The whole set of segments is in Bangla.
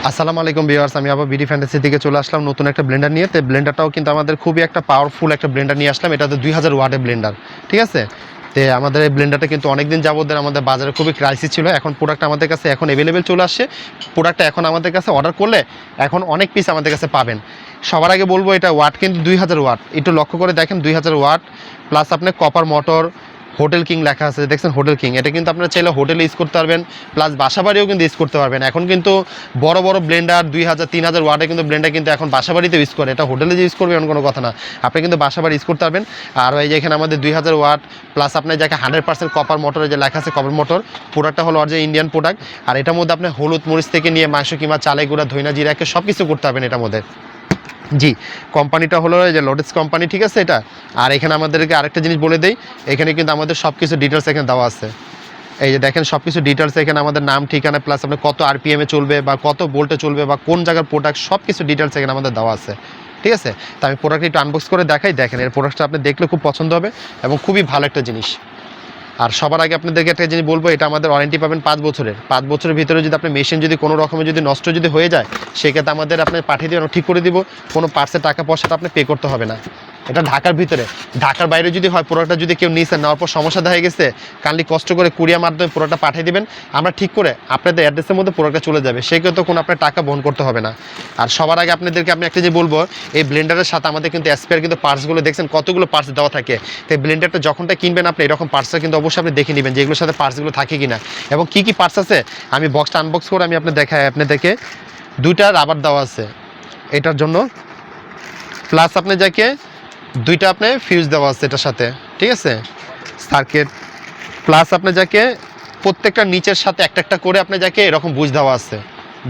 আসসালামু আলাইকুম ভিউয়ার্স, আমি আবার বিডি ফ্যান্টাসি থেকে চলে আসলাম নতুন একটা ব্লেন্ডার নিয়ে। তো ব্লেন্ডারটাও কিন্তু আমাদের খুবই একটা পাওয়ারফুল একটা ব্লেন্ডার নিয়ে আসলাম। এটা তো 2000 ওয়াটের ব্লেন্ডার, ঠিক আছে। তো আমাদের এই ব্লেন্ডারটা কিন্তু অনেকদিন যাবত আমাদের বাজারে খুবই ক্রাইসিস ছিল। এখন প্রোডাক্ট আমাদের কাছে এখন অ্যাভেলেবেল চলে আসছে। প্রোডাক্টটা এখন আমাদের কাছে অর্ডার করলে এখন অনেক পিস আমাদের কাছে পাবেন। সবার আগে বলবো এটা ওয়াট কিন্তু 2000 ওয়াট। একটু লক্ষ্য করে দেখেন 2000 ওয়াট প্লাস আপনার কপার মোটর, হোটেল কিং লেখা আছে, দেখছেন হোটেল কিং। এটা কিন্তু আপনারা চাইলে হোটেলে ইউজ করতে পারবেন, প্লাস বাসাবাড়িও কিন্তু ইউজ করতে পারবেন। এখন কিন্তু বড় বড় ব্লেন্ডার 2000 3000 ওয়াটে কিন্তু ব্লেন্ডার কিন্তু এখন বাসাবাড়িতে ইউজ করে। এটা হোটেলে যে ইউজ করবে এমন কোনো কথা না, আপনি কিন্তু বাসাবাড়ি ইউজ করতে পারবেন। আর এই যে এখানে আমাদের 2000 ওয়াট প্লাস আপনার যাকে 100% কপার মোটরের যে লেখা আছে কপার মোটর, প্রোডাক্টটা হলো অরিজিনাল ইন্ডিয়ান প্রোডাক্ট। আর এটার মধ্যে আপনি হলুদ মরিচ থেকে নিয়ে মাংস কিংবা চালে গুঁড়া ধইনা জিরাকে সব কিছু করতে পারবেন এটার মধ্যে। জি, কোম্পানিটা হলো এই যে লোডেস কোম্পানি, ঠিক আছে এটা। আর এখানে আমাদেরকে আরেকটা জিনিস বলে দেই, এখানে কিন্তু আমাদের সব কিছু ডিটেলস এখানে দেওয়া আছে। এই যে দেখেন সব কিছু ডিটেলস এখানে আমাদের নাম ঠিকানা প্লাস আপনার কত আরপিএমে চলবে বা কত ভোল্টে চলবে বা কোন জায়গার প্রোডাক্ট সব কিছু ডিটেলস এখানে আমাদের দেওয়া আছে, ঠিক আছে। তো আমি প্রোডাক্টটা একটু আনবক্স করে দেখাই। দেখেন এর প্রোডাক্টটা আপনি দেখলে খুব পছন্দ হবে এবং খুবই ভালো একটা জিনিস। আর সবার আগে আপনাদেরকে একটা জিনিস বলবো, এটা আমাদের ওয়ারেন্টি পাবেন 5 বছরের। 5 বছরের ভিতরে যদি আপনার মেশিন যদি কোনো রকমের যদি নষ্ট যদি হয়ে যায়, সেক্ষেত্রে আমাদের আপনি পাঠিয়ে দেবেন, ঠিক করে দিব। কোনো পার্সের টাকা পয়সাটা আপনি পে করতে হবে না। এটা ঢাকার ভিতরে। ঢাকার বাইরে যদি হয়, প্রোডাক্টটা যদি কেউ নিয়েছেন, নেওয়ার পর সমস্যা দেখা গেছে, কাইন্ডলি কষ্ট করে কুরিয়ার মাধ্যমে প্রোডাক্টটা পাঠিয়ে দেবেন, আমরা ঠিক করে আপনাদের অ্যাড্রেসের মধ্যে প্রোডাক্টটা চলে যাবে। সেক্ষেত্রে কোনো আপনার টাকা বহন করতে হবে না। আর সবার আগে আপনাদেরকে আমি একটা যে বলবো, এই ব্লেন্ডারের সাথে আমাদের কিন্তু স্পেয়ার কিন্তু পার্টসগুলো দেখছেন কতগুলো পার্টস দেওয়া থাকে। তো এই ব্লেন্ডারটা যখনটা কিনবেন আপনি এরকম পার্টসটা কিন্তু অবশ্যই আপনি দেখে নেবেন যে এগুলোর সাথে পার্টসগুলো থাকে কিনা এবং কী কী পার্টস আছে। আমি বক্সটা আনবক্স করে আমি দেখাই আপনাদেরকে। 2টা রাবার দেওয়া আছে এটার জন্য, প্লাস আপনি যাকে 2টা আপনি ফিউজ দেওয়া আছে এটার সাথে, ঠিক আছে, সার্কিট। প্লাস আপনি যাকে প্রত্যেকটা নিচের সাথে একটা একটা করে আপনি যাকে এরকম বুঝ দেওয়া আছে,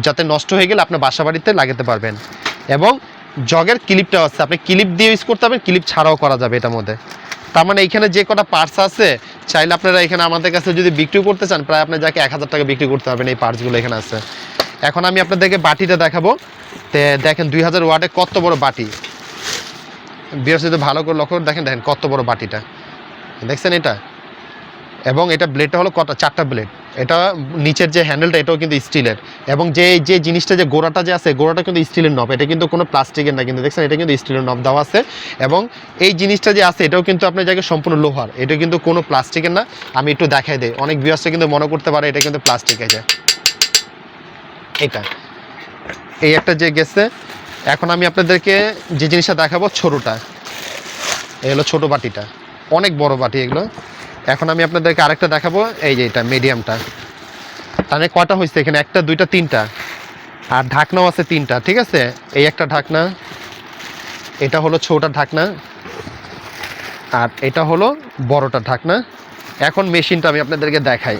যাতে নষ্ট হয়ে গেলে আপনি বাসা বাড়িতে লাগাতে পারবেন। এবং জগের ক্লিপটাও আছে, আপনি ক্লিপ দিয়ে ইউজ করতে পারবেন, ক্লিপ ছাড়াও করা যাবে এটার মধ্যে। তার মানে এইখানে যে কটা পার্টস আছে, চাইলে আপনারা এখানে আমাদের কাছে যদি বিক্রি করতে চান, প্রায় আপনি যাকে 1000 টাকা বিক্রি করতে পারবেন এই পার্টসগুলো এখানে আছে। এখন আমি আপনাদেরকে বাটিটা দেখাবো। তো দেখেন 2000 ওয়াটে কত বড় বাটি, বিয়ার যদি ভালো করে লক্ষ্য করে দেখেন, দেখেন কত বড় বাটিটা দেখছেন এটা। এবং এটা ব্লেডটা হলো কটা, 4টা ব্লেড। এটা নিচের যে হ্যান্ডেলটা এটাও কিন্তু স্টিলের। এবং যে যে জিনিসটা যে গোড়াটা যে আছে, গোড়াটা কিন্তু স্টিলের নব, এটা কিন্তু কোনো প্লাস্টিকের না, কিন্তু দেখছেন এটা কিন্তু স্টিলের নব দেওয়া আছে। এবং এই জিনিসটা যে আছে এটাও কিন্তু আপনার জায়গায় সম্পূর্ণ লোহার, এটা কিন্তু কোনো প্লাস্টিকের না। আমি একটু দেখাই দিই, অনেক ভিউয়ার্সরা কিন্তু মনে করতে পারে এটা কিন্তু প্লাস্টিক আছে। এটা এই একটা যে গেছে। এখন আমি আপনাদেরকে যে জিনিসটা দেখাবো ছোটোটা, এই হলো ছোটো বাটিটা, অনেক বড় বাটি এগুলো। এখন আমি আপনাদেরকে আরেকটা দেখাবো, এই যে এটা মিডিয়ামটা। তাহলে কয়টা হয়েছে এখানে, 1টা 2টা 3টা, আর ঢাকনাও আছে 3টা, ঠিক আছে। এই একটা ঢাকনা, এটা হলো ছোটা ঢাকনা, আর এটা হলো বড়টা ঢাকনা। এখন মেশিনটা আমি আপনাদেরকে দেখাই।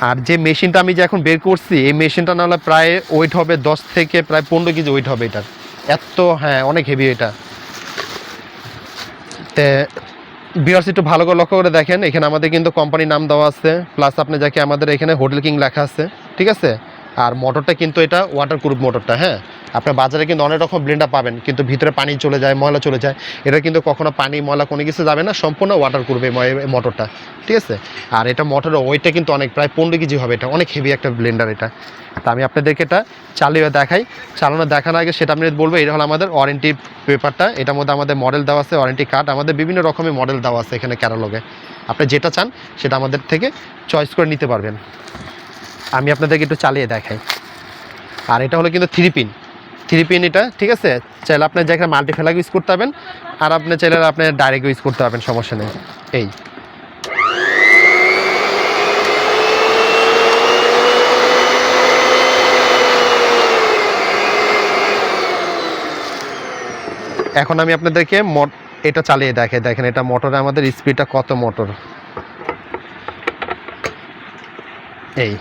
আর যে মেশিনটা আমি যে এখন বের করছি, এই মেশিনটা না হলে প্রায় ওয়েট হবে 10 থেকে প্রায় 15 কেজি ওয়েট হবে এটার। এত, হ্যাঁ অনেক হেভি এটা। তে ভিউয়ার্স একটু ভালো করে লক্ষ্য করে দেখেন, এখানে আমাদের কিন্তু কোম্পানির নাম দেওয়া আছে, প্লাস আপনি যাকে আমাদের এখানে হোটেল কিং লেখা আছে, ঠিক আছে। আর মোটরটা কিন্তু এটা ওয়াটারপ্রুফ মোটরটা, হ্যাঁ। আপনার বাজারে কিন্তু অনেক রকম ব্লেন্ডার পাবেন, কিন্তু ভিতরে পানি চলে যায়, ময়লা চলে যায়। এটা কিন্তু কখনো পানি ময়লা কোনো কিছু যাবে না, সম্পূর্ণ ওয়াটারপ্রুফ এই মোটরটা, ঠিক আছে। আর এটা মোটরের ওয়েটটা কিন্তু অনেক, প্রায় 15 কেজি হবে। এটা অনেক হেভি একটা ব্লেন্ডার এটা। তা আমি আপনাদেরকে এটা চালিয়ে দেখাই। চালানো দেখানোর আগে সেটা আমি বলবো, এটা হলো আমাদের ওয়ারেন্টি পেপারটা। এটার মধ্যে আমাদের মডেল দেওয়া আছে, ওয়ারেন্টি কার্ড, আমাদের বিভিন্ন রকমের মডেল দেওয়া আছে এখানে ক্যাটালগে। আপনি যেটা চান সেটা আমাদের থেকে চয়েস করে নিতে পারবেন। আমি আপনাদেরকে একটু চালিয়ে দেখাই। আর এটা হলো কিন্তু 3 পিন এটা, ঠিক আছে। চাইলে আপনার যেখানে মাল্টি ফ্ল্যাগ ইউজ করতে পারবেন, আর আপনি চাইলে আপনি ডাইরেক্ট ইউজ করতে পারবেন, সমস্যা নেই। এই এখন আমি আপনাদেরকে এটা চালিয়ে দেখাই। দেখেন এটা মোটরে আমাদের স্পিডটা কত, মোটর এই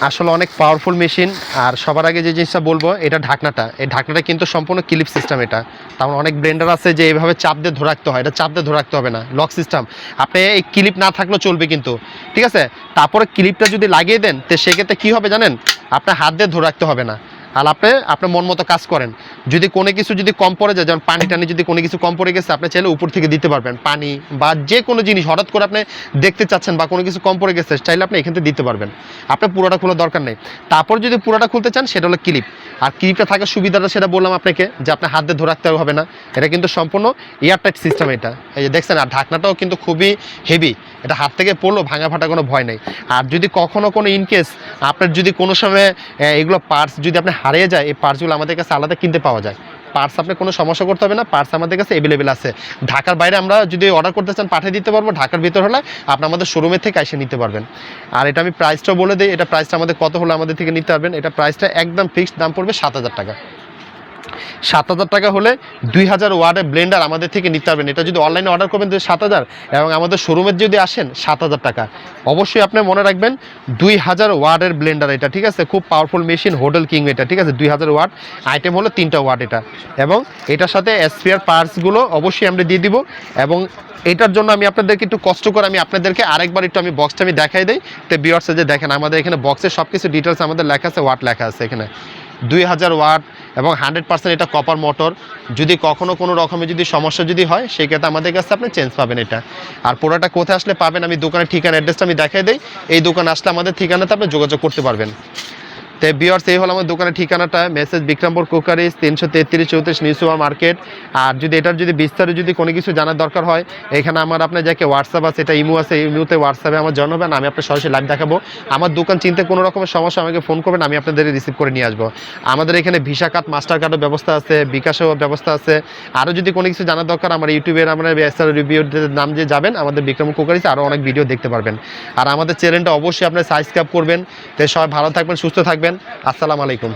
আসলে অনেক পাওয়ারফুল মেশিন। আর সবার আগে যে জিনিসটা বলবো, এটা ঢাকনাটা, এই ঢাকনাটা কিন্তু সম্পূর্ণ ক্লিপ সিস্টেম। এটা তেমন অনেক ব্লেন্ডার আছে যে এইভাবে চাপ দিয়ে ধরে রাখতে হয়, এটা চাপ দিয়ে ধরে রাখতে হবে না, লক সিস্টেম। আপনি এই ক্লিপ না থাকলেও চলবে কিন্তু, ঠিক আছে। তারপরে ক্লিপটা যদি লাগিয়ে দেন তো সেক্ষেত্রে কী হবে জানেন, আপনার হাত দিয়ে ধরে রাখতে হবে না। আর আপনার মন মতো কাজ করেন। যদি কোনো কিছু যদি কম পড়ে যায়, যেমন পানি টানি যদি কোনো কিছু কম পড়ে গেছে, আপনি চাইলে উপর থেকে দিতে পারবেন পানি, বা যে কোনো জিনিস হঠাৎ করে আপনি দেখতে চাচ্ছেন বা কোনো কিছু কম পড়ে গেছে, চাইলে আপনি এখান থেকে দিতে পারবেন। আপনার পুরোটা খোলার দরকার নেই। তারপর যদি পুরোটা খুলতে চান সেটা হলো ক্লিপ। আর ক্লিপটা থাকার সুবিধাটা সেটা বললাম আপনাকে, যে আপনার হাত দিয়ে ধরে রাখতে হবে না। এটা কিন্তু সম্পূর্ণ এয়ারটাইট সিস্টেম এটা, এই যে দেখছেন। আর ঢাকনাটাও কিন্তু খুবই হেভি, এটা হাত থেকে পড়লেও ভাঙা ফাটা কোনো ভয় নেই। আর যদি কখনো কোনো ইনকেস আপনার যদি কোনো সময় এগুলো পার্টস যদি আপনি হারিয়ে যায়, এই পার্টসগুলো আমাদের কাছে আলাদা কিনতে পাওয়া যায়। পার্টস আপনি কোনো সমস্যা করতে হবে না, পার্টস আমাদের কাছে অ্যাভেলেবেল আছে। ঢাকার বাইরে আমরা যদি অর্ডার করতে চান পাঠিয়ে দিতে পারবো, ঢাকার ভিতর হলে আপনি আমাদের শোরুমের থেকে এসে নিতে পারবেন। আর এটা আমি প্রাইসটাও বলে দিই, এটা প্রাইসটা আমাদের কত হলে আমাদের থেকে নিতে পারবেন। এটা প্রাইসটা একদম ফিক্সড দাম পড়বে 7,000 টাকা। 7,000 টাকা হলে 2,000 ওয়াটের ব্লেন্ডার আমাদের থেকে নিতে পারবেন। এটা যদি অনলাইনে অর্ডার করবেন 7,000, এবং আমাদের শোরুমে যদি আসেন 7,000 টাকা। অবশ্যই আপনি মনে রাখবেন 2,000 ওয়াটের ব্লেন্ডার এটা, ঠিক আছে। খুব পাওয়ারফুল মেশিন, হোটেল কিং এটা, ঠিক আছে। 2,000 ওয়াট, আইটেম হলো 3টা ওয়াট এটা। এবং এটার সাথে স্পেয়ার পার্টসগুলো অবশ্যই আমরা দিয়ে দিব। এবং এটার জন্য আমি আপনাদেরকে একটু কষ্ট করে আমি আপনাদেরকে আরেকবার একটু বক্সটা আমি দেখাই দিই। তো ভিউয়ার্স যে দেখেন, আমাদের এখানে বক্সের সব কিছু ডিটেলস আমাদের লেখা আছে, ওয়াট লেখা আছে এখানে। 2,000 ওয়াট এবং 100% এটা কপার মোটর। যদি কখনো কোনো রকমের যদি সমস্যা যদি হয়, সেই ক্ষেত্রে আমাদের কাছে আপনি চেঞ্জ পাবেন এটা। আর পুরোটা কোথায় আসলে পাবেন, আমি দোকানের ঠিকানা অ্যাড্রেসটা আমি দেখাই দিই। এই দোকানে আসলে আমাদের ঠিকানাতে আপনি যোগাযোগ করতে পারবেন। তো ভিউয়ার্স, এই হলো আমার দোকানের ঠিকানাটা, message Bikrampur crockeries 333-34 new super market. আর যদি এটার যদি বিস্তারিত যদি কোনো কিছু জানার দরকার হয়, এখানে আমার আপনার যাকে হোয়াটসঅ্যাপ আছে, এটা ইমো আছে, ইমোতে হোয়াটসঅ্যাপে আমার জানাবেন, আমি আপনার সরাসরি লাইভ দেখাবো। আমার দোকান চিনতে কোনো রকমের সমস্যা আমাকে ফোন করবেন, আমি আপনাদের রিসিভ করে নিয়ে আসবো। আমাদের এখানে ভিসা কার্ড, মাস্টার কার্ডের ব্যবস্থা আছে, বিকাশও ব্যবস্থা আছে। আরও যদি কোনো কিছু জানার দরকার, আমার ইউটিউবের আমরা রিভিউর নাম যে যাবেন, আমাদের বিক্রমপুর কুকারিজ, আরও অনেক ভিডিও দেখতে পারবেন। আর আমাদের চ্যানেলটা অবশ্যই আপনার সাবস্ক্রাইব করবেন। তো সবাই ভালো থাকবেন, সুস্থ থাকবেন। আসসালামু আলাইকুম।